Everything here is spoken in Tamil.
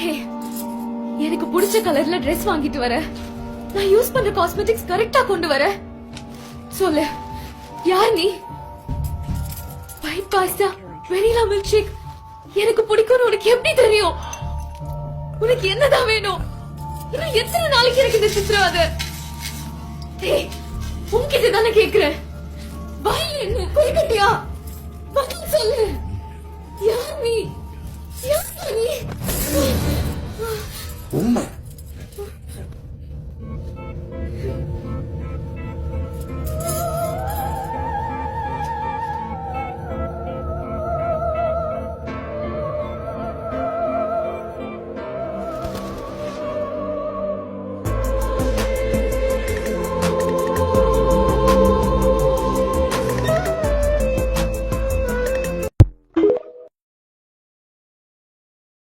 ஹே, எனக்கு பிடிச்ச கலர்ல Dress வாங்கிட்டு வர. நான் யூஸ் பண்ற காஸ்மெட்டிக்ஸ் கரெக்டா கொண்டு வர. சொல்லு, யார் நீ? White pasta, vanilla milk shake எனக்கு பிடிக்கும்னு உனக்கு எப்படி தெரியும்? உனக்கு என்னதான் வேணும்? இன்னும் எத்தனை நாளைக்கு எனக்கு இந்த சித்திரவதை? உன்கிட்ட தானே கேக்குறேன். வாய் என்ன குறிப்பிட்டியா? பதில் சொல்லு.